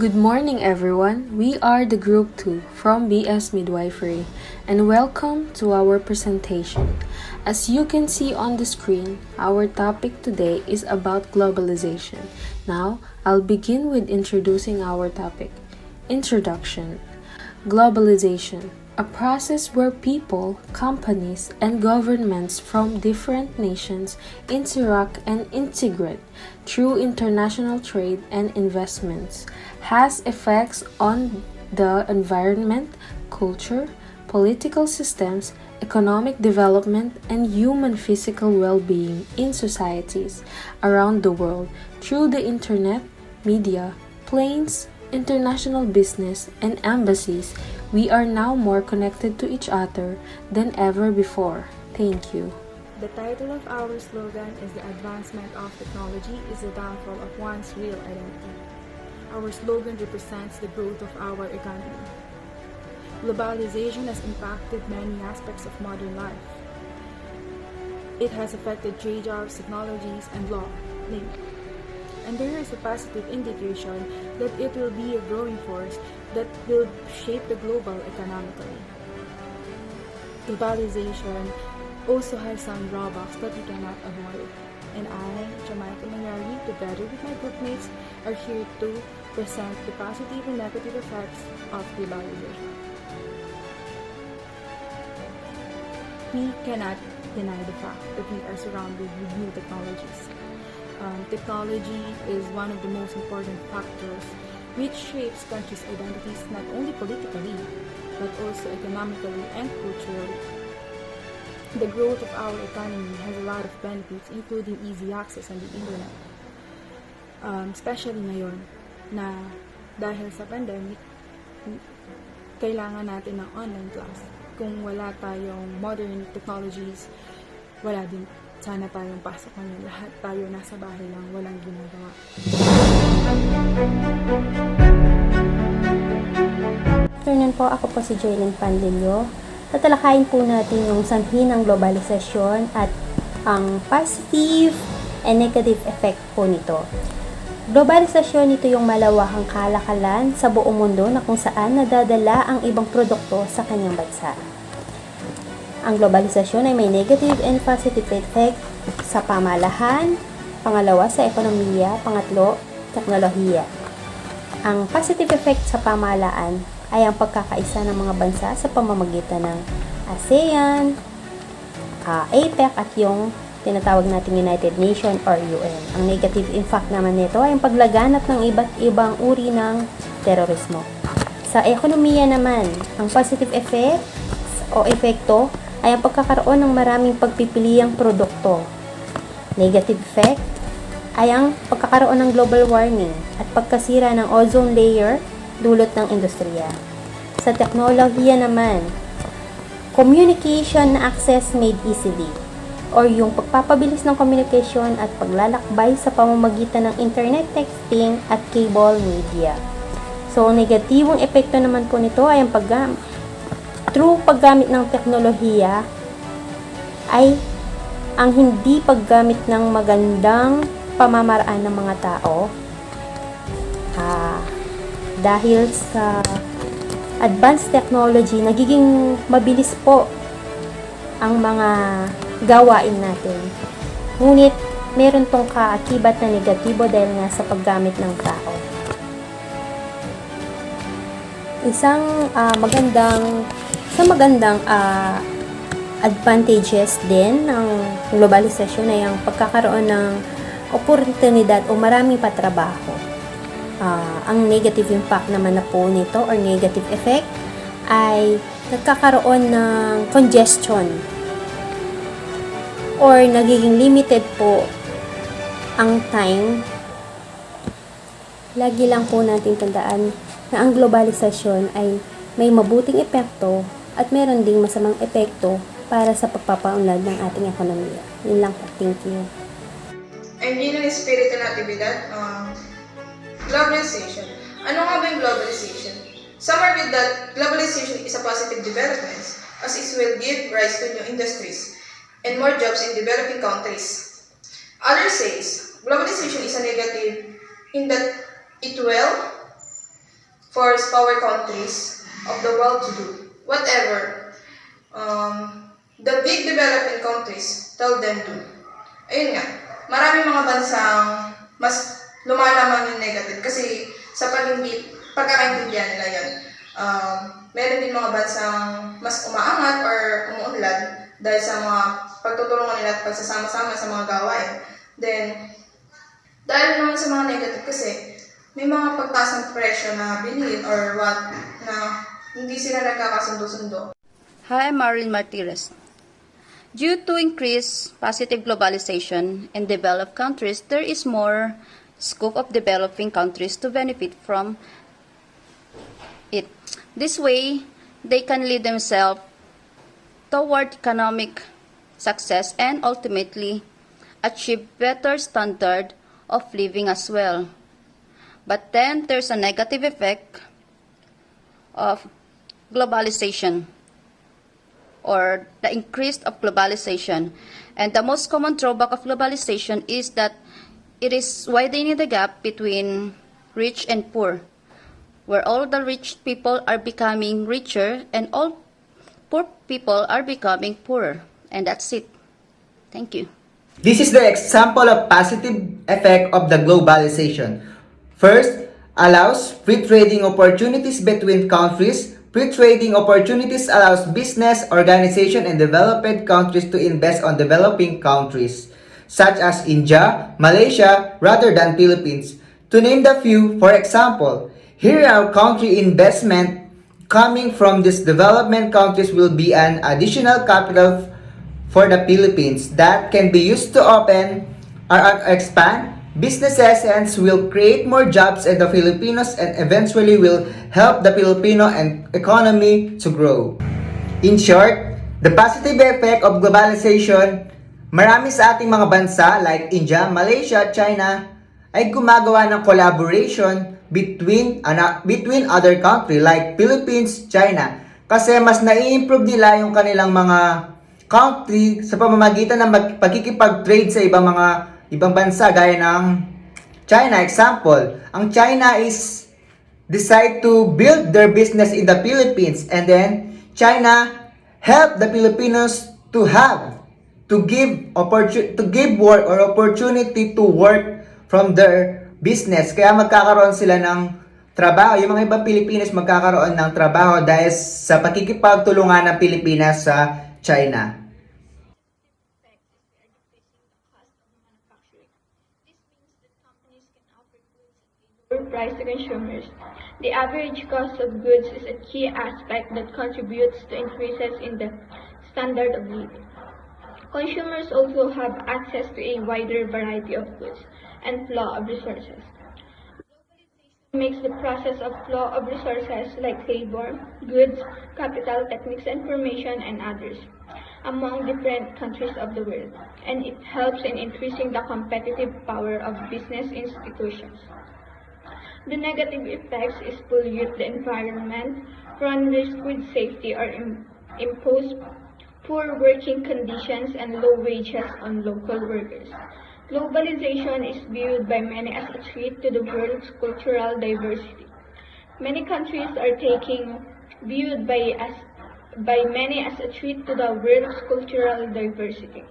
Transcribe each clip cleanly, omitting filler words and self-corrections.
Good morning, everyone. We are the Group 2 from BS Midwifery, and welcome to our presentation. As you can see on the screen, our topic today is about globalization. Now, I'll begin with introducing our topic. Introduction. Globalization, a process where people, companies, and governments from different nations interact and integrate through international trade and investments, has effects on the environment, culture, political systems, economic development, and human physical well-being in societies around the world through the internet, media, planes, international business, and embassies. We are now more connected to each other than ever before. Thank you. The title of our slogan is "The advancement of technology is the downfall of one's real identity." Our slogan represents the growth of our economy. Globalization has impacted many aspects of modern life. It has affected trade, jobs, technologies, and law, namely. And there is a positive indication that it will be a growing force that will shape the global economically. Globalization also has some drawbacks that we cannot avoid. And I, Jamaica Mangyari, together with my groupmates, are here to present the positive and negative effects of globalization. We cannot deny the fact that we are surrounded with new technologies. Technology is one of the most important factors which shapes countries' identities not only politically, but also economically and culturally. The growth of our economy has a lot of benefits, including easy access on the internet. Especially ngayon na dahil sa pandemic, kailangan natin ng online class. Kung wala tayong modern technologies, wala din sana tayong pasok ngayon. Lahat tayo nasa bahay lang, walang ginagawa. Afternoon po, ako po si Jaylin Pandillo. Tatalakayin po natin yung sanhi ng globalisasyon at ang positive and negative effect po nito. Globalisasyon, ito yung malawakang kalakalan sa buong mundo na kung saan nadadala ang ibang produkto sa kanyang bansa. Ang globalisasyon ay may negative and positive effect sa pamalahan, pangalawa sa ekonomiya, pangatlo, teknolohiya. Ang positive effect sa pamahalaan ay ang pagkakaisa ng mga bansa sa pamamagitan ng ASEAN, APEC at yung tinatawag nating United Nations or UN. Ang negative impact naman nito ay ang paglaganap ng iba't ibang uri ng terorismo. Sa ekonomiya naman, ang positive effect o epekto ay ang pagkakaroon ng maraming pagpipiliang produkto. Negative effect ay ang pagkakaroon ng global warming at pagkasira ng ozone layer dulot ng industriya. Sa teknolohiya naman, communication na access made easily or yung pagpapabilis ng communication at paglalakbay sa pamamagitan ng internet texting at cable media. So, negatibong epekto naman po nito ay ang paggamit ng teknolohiya ay ang hindi paggamit ng magandang pamamaraan ng mga tao dahil sa advanced technology, nagiging mabilis po ang mga gawain natin. Ngunit, meron tong kaakibat na negatibo dahil nga sa paggamit ng tao. Isang magandang advantages din ng globalisasyon ay ang pagkakaroon ng oportunidad o maraming patrabaho. Ang negative impact naman na po nito or negative effect ay nagkakaroon ng congestion or nagiging limited po ang time. Lagi lang po natin tandaan na ang globalisasyon ay may mabuting epekto at meron ding masamang epekto para sa pagpapaunlad ng ating ekonomiya. Yun lang po. Thank you. And yun ang espiritu ng aktibidad, globalization. Ano nga ba yung globalization? Some argue that globalization is a positive development as it will give rise to new industries and more jobs in developing countries. Others say globalization is a negative in that it will force power countries of the world to do whatever the big developing countries tell them to. Ayun nga, maraming mga bansang mas lumalaman yung negative kasi sa pagkakaintindihan nila yan. Meron din mga bansang mas umaangat or umuunlad dahil sa mga pagtutulungan nila at pagsasama-sama sa mga gawain. Then, dahil naman sa mga negative kasi, may mga pagtaas ng presyo na bilhin or what na hindi sila nagkakasundo-sundo. Hi, I'm Marilyn Martirez. Due to increased positive globalization in developed countries, there is more scope of developing countries to benefit from it. This way, they can lead themselves toward economic success and ultimately achieve better standard of living as well. But then there's a negative effect of globalization or the increase of globalization. And the most common drawback of globalization is that it is widening the gap between rich and poor, where all the rich people are becoming richer and all poor people are becoming poorer. And that's it. Thank you. This is the example of positive effect of the globalization. First, allows free trading opportunities between countries. Free trading opportunities allows business, organization, and developed countries to invest on developing countries, such as India, Malaysia, rather than Philippines. To name the few, for example, here our country investment coming from these development countries will be an additional capital for the Philippines that can be used to open or expand businesses and will create more jobs in the Filipinos and eventually will help the Filipino economy to grow. In short, the positive effect of globalization, marami sa ating mga bansa like India, Malaysia, China ay gumagawa ng collaboration between other country like Philippines, China. Kasi mas nai-improve nila yung kanilang mga country sa pamamagitan ng pagkikipag-trade sa ibang bansa gaya ng China. Example, ang China is decide to build their business in the Philippines and then China help the Filipinos to give work or opportunity to work from their business. Kaya magkakaroon sila ng trabaho. Yung mga ibang Pilipinas magkakaroon ng trabaho dahil sa pakikipagtulungan ng Pilipinas sa China. Price to consumers. The average cost of goods is a key aspect that contributes to increases in the standard of living. Consumers also have access to a wider variety of goods and flow of resources. Globalization makes the process of flow of resources like labor, goods, capital, techniques, information, and others among different countries of the world, and it helps in increasing the competitive power of business institutions. The negative effects is pollute the environment, run risk with safety, or impose poor working conditions and low wages on local workers. Globalization is viewed by many as a threat to the world's cultural diversity. Many countries are viewed by many as a threat to the world's cultural diversity.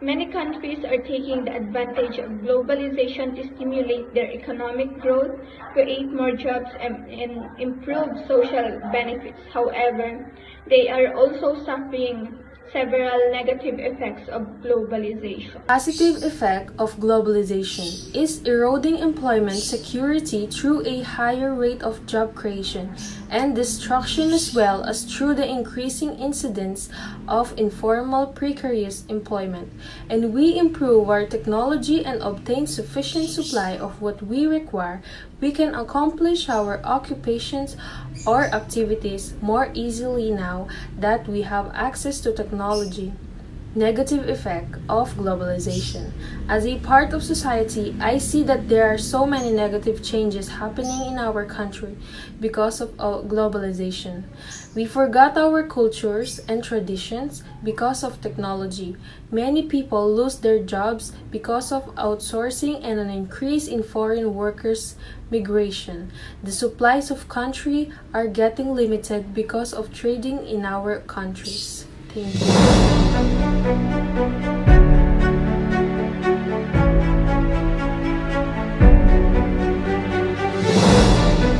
Many countries are taking the advantage of globalization to stimulate their economic growth, create more jobs, and improve social benefits. However, they are also suffering several negative effects of globalization. Positive effect of globalization is eroding employment security through a higher rate of job creation and destruction, as well as through the increasing incidence of informal precarious employment. And we improve our technology and obtain sufficient supply of what we require, we can accomplish our occupations or activities more easily now that we have access to technology. Negative effect of globalization. As a part of society, I see that there are so many negative changes happening in our country because of globalization. We forgot our cultures and traditions because of technology. Many people lose their jobs because of outsourcing and an increase in foreign workers' migration. The supplies of country are getting limited because of trading in our countries. Thank you.